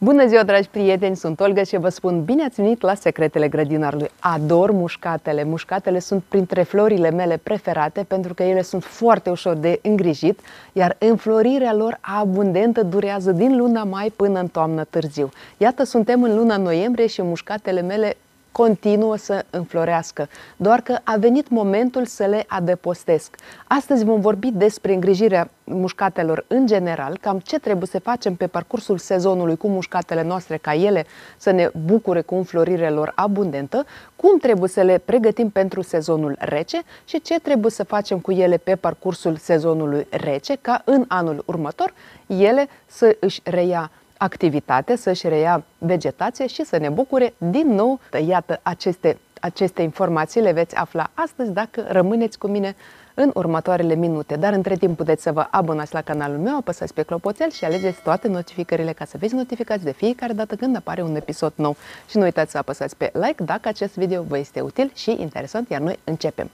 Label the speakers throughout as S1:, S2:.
S1: Bună ziua, dragi prieteni! Sunt Olga și vă spun bine ați venit la Secretele Grădinarului. Ador mușcatele. Mușcatele sunt printre florile mele preferate pentru că ele sunt foarte ușor de îngrijit, iar înflorirea lor abundentă durează din luna mai până în toamnă târziu. Iată, suntem în luna noiembrie și mușcatele mele continuă să înflorească, doar că a venit momentul să le adăpostesc. Astăzi vom vorbi despre îngrijirea mușcatelor în general, cam ce trebuie să facem pe parcursul sezonului cu mușcatele noastre ca ele să ne bucure cu înflorirea lor abundentă, cum trebuie să le pregătim pentru sezonul rece și ce trebuie să facem cu ele pe parcursul sezonului rece, ca în anul următor ele să își reia activitate, să-și reia vegetație și să ne bucure din nou. Iată, aceste informații le veți afla astăzi dacă rămâneți cu mine în următoarele minute. Dar între timp puteți să vă abonați la canalul meu, apăsați pe clopoțel și alegeți toate notificările ca să fiți notificați de fiecare dată când apare un episod nou. Și nu uitați să apăsați pe like dacă acest video vă este util și interesant, iar noi începem.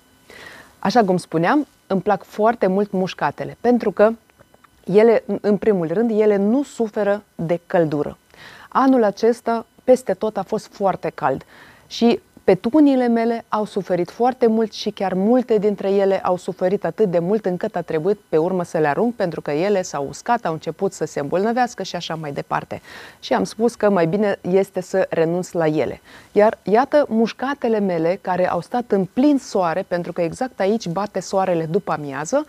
S1: Așa cum spuneam, îmi plac foarte mult mușcatele, pentru că ele, în primul rând, ele nu suferă de căldură. Anul acesta, peste tot, a fost foarte cald și petuniile mele au suferit foarte mult și chiar multe dintre ele au suferit atât de mult încât a trebuit pe urmă să le arunc pentru că ele s-au uscat, au început să se îmbolnăvească și așa mai departe. Și am spus că mai bine este să renunț la ele. Iar iată mușcatele mele care au stat în plin soare, pentru că exact aici bate soarele după amiază,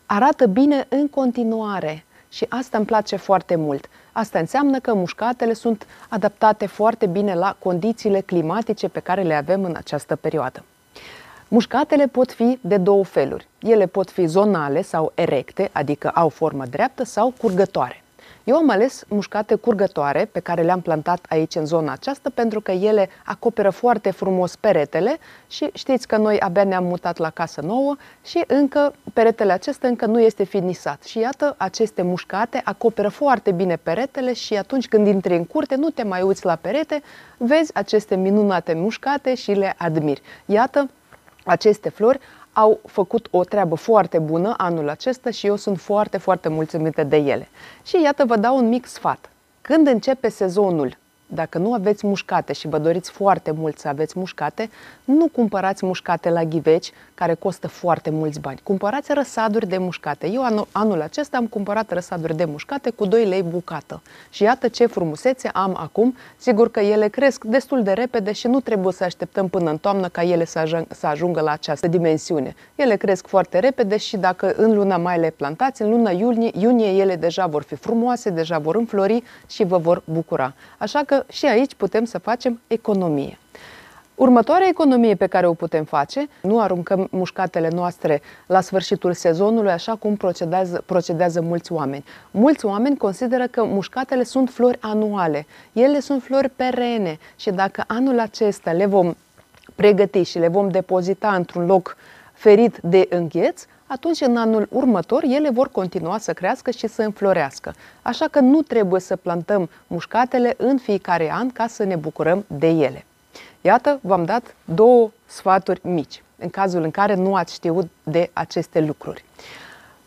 S1: arată bine în continuare și asta îmi place foarte mult. Asta înseamnă că mușcatele sunt adaptate foarte bine la condițiile climatice pe care le avem în această perioadă. Mușcatele pot fi de două feluri. Ele pot fi zonale sau erecte, adică au formă dreaptă, sau curgătoare. Eu am ales mușcate curgătoare pe care le-am plantat aici în zona aceasta pentru că ele acoperă foarte frumos peretele și știți că noi abia ne-am mutat la casă nouă și încă peretele acesta încă nu este finisat. Și iată, aceste mușcate acoperă foarte bine peretele și atunci când intri în curte nu te mai uiți la perete, vezi aceste minunate mușcate și le admiri. Iată, aceste flori au făcut o treabă foarte bună anul acesta și eu sunt foarte, foarte mulțumită de ele. Și iată, vă dau un mic sfat. Când începe sezonul, dacă nu aveți mușcate și vă doriți foarte mult să aveți mușcate, nu cumpărați mușcate la ghiveci care costă foarte mulți bani. Cumpărați răsaduri de mușcate. Eu anul acesta am cumpărat răsaduri de mușcate cu 2 lei bucată. Și iată ce frumusețe am acum. Sigur că ele cresc destul de repede și nu trebuie să așteptăm până în toamnă ca ele să ajungă la această dimensiune. Ele cresc foarte repede și dacă în luna mai le plantați, în luna iunie ele deja vor fi frumoase, deja vor înflori și vă vor bucura. Așa că și aici putem să facem economie. Următoarea economie pe care o putem face, nu aruncăm mușcatele noastre la sfârșitul sezonului, așa cum procedează mulți oameni. Mulți oameni consideră că mușcatele sunt flori anuale. Ele sunt flori perene și dacă anul acesta le vom pregăti și le vom depozita într-un loc ferit de îngheț, atunci în anul următor ele vor continua să crească și să înflorească. Așa că nu trebuie să plantăm mușcatele în fiecare an ca să ne bucurăm de ele. Iată, v-am dat 2 sfaturi mici, în cazul în care nu ați știut de aceste lucruri.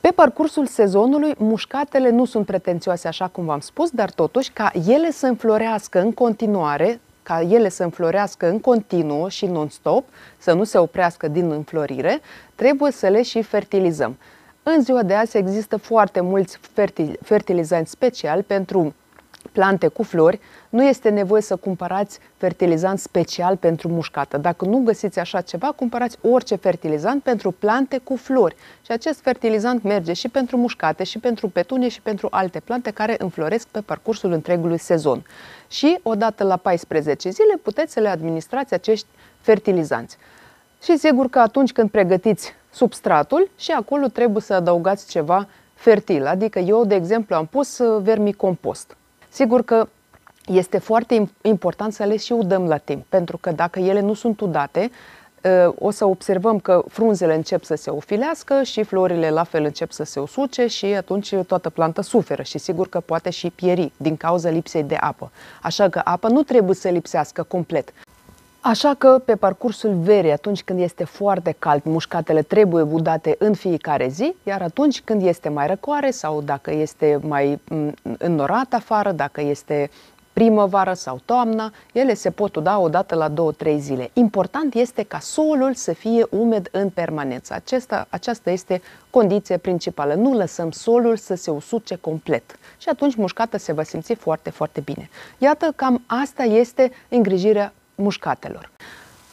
S1: Pe parcursul sezonului, mușcatele nu sunt pretențioase, așa cum v-am spus, dar totuși, ca ele să înflorească în continuare, ca ele să înflorească în continuu și non-stop, să nu se oprească din înflorire, trebuie să le și fertilizăm. În ziua de azi există foarte mulți fertilizanți speciali pentru plante cu flori. Nu este nevoie să cumpărați fertilizant special pentru mușcată. Dacă nu găsiți așa ceva, cumpărați orice fertilizant pentru plante cu flori. Și acest fertilizant merge și pentru mușcate, și pentru petunie, și pentru alte plante care înfloresc pe parcursul întregului sezon. Și odată la 14 zile puteți să le administrați acești fertilizanți. Și sigur că atunci când pregătiți substratul, și acolo trebuie să adăugați ceva fertil. Adică eu, de exemplu, am pus vermicompost. Sigur că este foarte important să le și udăm la timp, pentru că dacă ele nu sunt udate, o să observăm că frunzele încep să se ofilească și florile la fel încep să se usuce și atunci toată planta suferă și sigur că poate și pieri din cauza lipsei de apă. Așa că apa nu trebuie să lipsească complet. Așa că pe parcursul verii, atunci când este foarte cald, mușcatele trebuie udate în fiecare zi, iar atunci când este mai răcoare sau dacă este mai înnorat afară, dacă este primăvară sau toamna, ele se pot uda odată la 2-3 zile. Important este ca solul să fie umed în permanență. Aceasta este condiția principală. Nu lăsăm solul să se usuce complet. Și atunci mușcata se va simți foarte, foarte bine. Iată, cam asta este îngrijirea mușcatelor.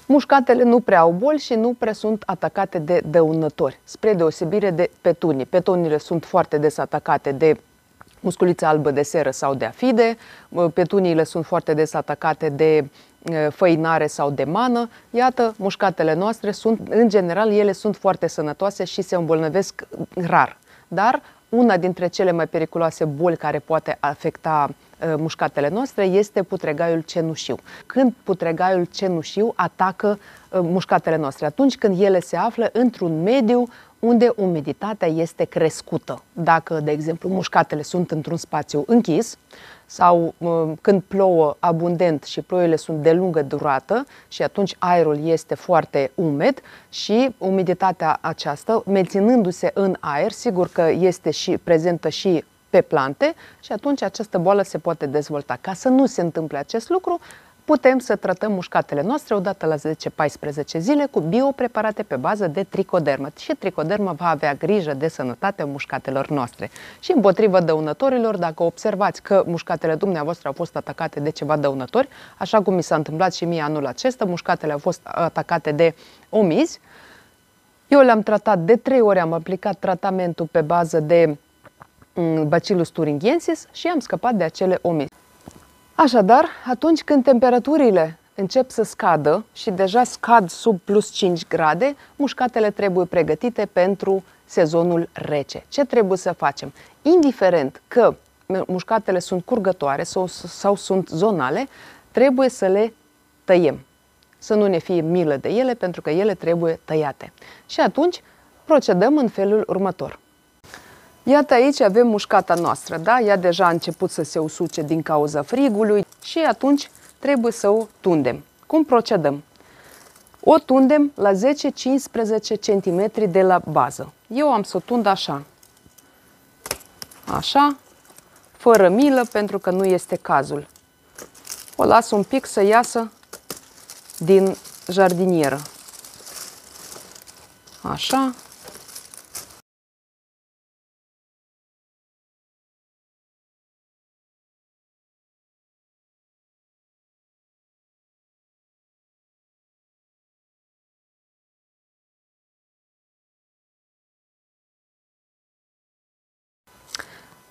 S1: Mușcatele nu prea au boli și nu prea sunt atacate de dăunători, spre deosebire de petunii. Petuniile sunt foarte des atacate de musculița albă de seră sau de afide, petuniile sunt foarte des atacate de făinare sau de mană. Iată, mușcatele noastre sunt, în general, ele sunt foarte sănătoase și se îmbolnăvesc rar. Dar una dintre cele mai periculoase boli care poate afecta mușcatele noastre este putregaiul cenușiu. Când putregaiul cenușiu atacă mușcatele noastre? Atunci când ele se află într-un mediu unde umiditatea este crescută. Dacă, de exemplu, mușcatele sunt într-un spațiu închis sau când plouă abundent și ploile sunt de lungă durată și atunci aerul este foarte umed și umiditatea aceasta, menținându-se în aer, sigur că este și prezentă și pe plante și atunci această boală se poate dezvolta. Ca să nu se întâmple acest lucru, putem să tratăm mușcatele noastre odată la 10-14 zile cu biopreparate pe bază de tricodermă. Și tricodermă va avea grijă de sănătatea mușcatelor noastre. Și împotriva dăunătorilor, dacă observați că mușcatele dumneavoastră au fost atacate de ceva dăunători, așa cum mi s-a întâmplat și mie anul acesta, mușcatele au fost atacate de omizi, eu le-am tratat de 3 ori, am aplicat tratamentul pe bază de Bacillus thuringiensis și am scăpat de acele omizi. Așadar, atunci când temperaturile încep să scadă și deja scad sub plus 5 grade, mușcatele trebuie pregătite pentru sezonul rece. Ce trebuie să facem? Indiferent că mușcatele sunt curgătoare sau sunt zonale, trebuie să le tăiem. Să nu ne fie milă de ele, pentru că ele trebuie tăiate. Și atunci procedăm în felul următor. Iată, aici avem mușcata noastră, da? Ea deja a început să se usuce din cauza frigului și atunci trebuie să o tundem. Cum procedăm? O tundem la 10-15 cm de la bază. Eu am să o tund așa. Așa, fără milă, pentru că nu este cazul. O las un pic să iasă din jardinieră. Așa.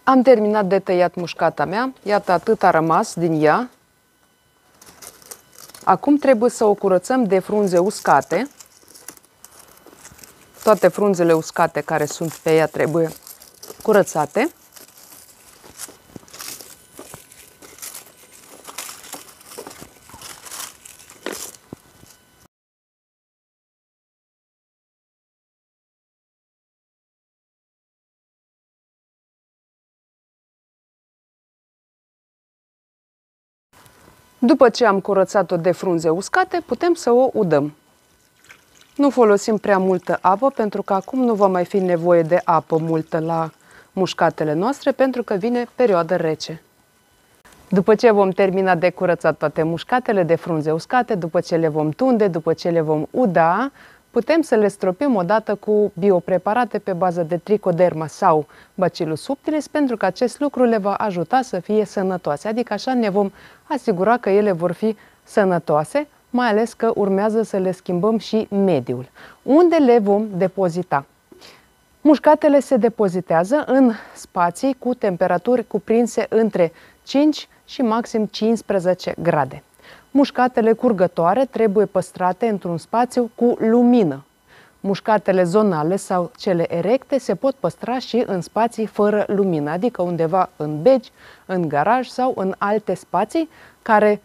S1: Am terminat de tăiat mușcata mea, iată atât a rămas din ea. Acum trebuie să o curățăm de frunze uscate. Toate frunzele uscate care sunt pe ea trebuie curățate. După ce am curățat-o de frunze uscate, putem să o udăm. Nu folosim prea multă apă, pentru că acum nu va mai fi nevoie de apă multă la mușcatele noastre, pentru că vine perioada rece. După ce vom termina de curățat toate mușcatele de frunze uscate, după ce le vom tunde, după ce le vom uda, putem să le stropim odată cu biopreparate pe bază de tricoderma sau Bacillus subtilis, pentru că acest lucru le va ajuta să fie sănătoase. Adică așa ne vom asigura că ele vor fi sănătoase, mai ales că urmează să le schimbăm și mediul. Unde le vom depozita? Mușcatele se depozitează în spații cu temperaturi cuprinse între 5 și maxim 15 grade. Mușcatele curgătoare trebuie păstrate într-un spațiu cu lumină. Mușcatele zonale sau cele erecte se pot păstra și în spații fără lumină, adică undeva în beci, în garaj sau în alte spații care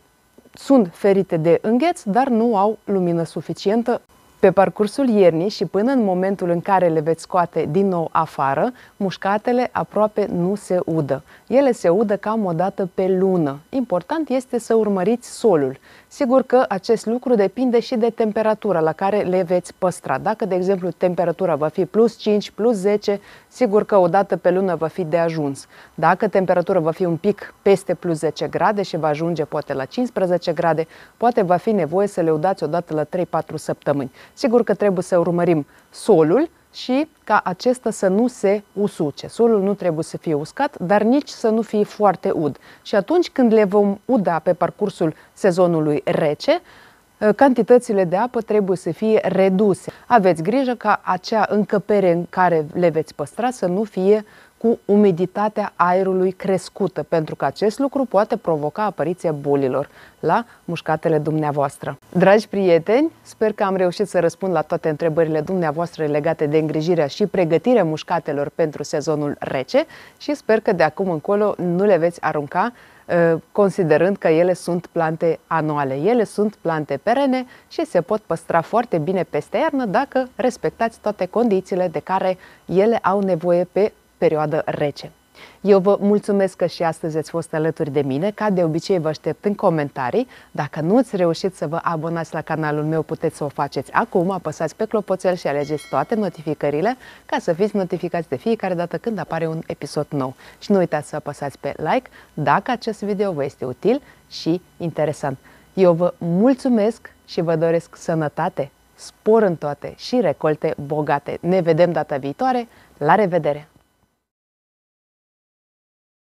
S1: sunt ferite de îngheț, dar nu au lumină suficientă. Pe parcursul iernii și până în momentul în care le veți scoate din nou afară, mușcatele aproape nu se udă. Ele se udă cam o dată pe lună. Important este să urmăriți solul. Sigur că acest lucru depinde și de temperatura la care le veți păstra. Dacă, de exemplu, temperatura va fi plus 5, plus 10, Sigur că o dată pe lună va fi de ajuns. Dacă temperatura va fi un pic peste plus 10 grade și va ajunge poate la 15 grade, poate va fi nevoie să le udați odată la 3-4 săptămâni. Sigur că trebuie să urmărim solul și ca acesta să nu se usuce. Solul nu trebuie să fie uscat, dar nici să nu fie foarte ud. Și atunci când le vom uda pe parcursul sezonului rece, cantitățile de apă trebuie să fie reduse. Aveți grijă ca acea încăpere în care le veți păstra să nu fie cu umiditatea aerului crescută, pentru că acest lucru poate provoca apariția bolilor la mușcatele dumneavoastră. Dragi prieteni, sper că am reușit să răspund la toate întrebările dumneavoastră legate de îngrijirea și pregătirea mușcatelor pentru sezonul rece și sper că de acum încolo nu le veți arunca considerând că ele sunt plante anuale. Ele sunt plante perene și se pot păstra foarte bine peste iarnă dacă respectați toate condițiile de care ele au nevoie pe perioadă rece. Eu vă mulțumesc că și astăzi ați fost alături de mine. Ca de obicei vă aștept în comentarii. Dacă nu ați reușit să vă abonați la canalul meu, puteți să o faceți acum. Apăsați pe clopoțel și alegeți toate notificările ca să fiți notificați de fiecare dată când apare un episod nou. Și nu uitați să apăsați pe like dacă acest video vă este util și interesant. Eu vă mulțumesc și vă doresc sănătate, spor în toate și recolte bogate. Ne vedem data viitoare. La revedere!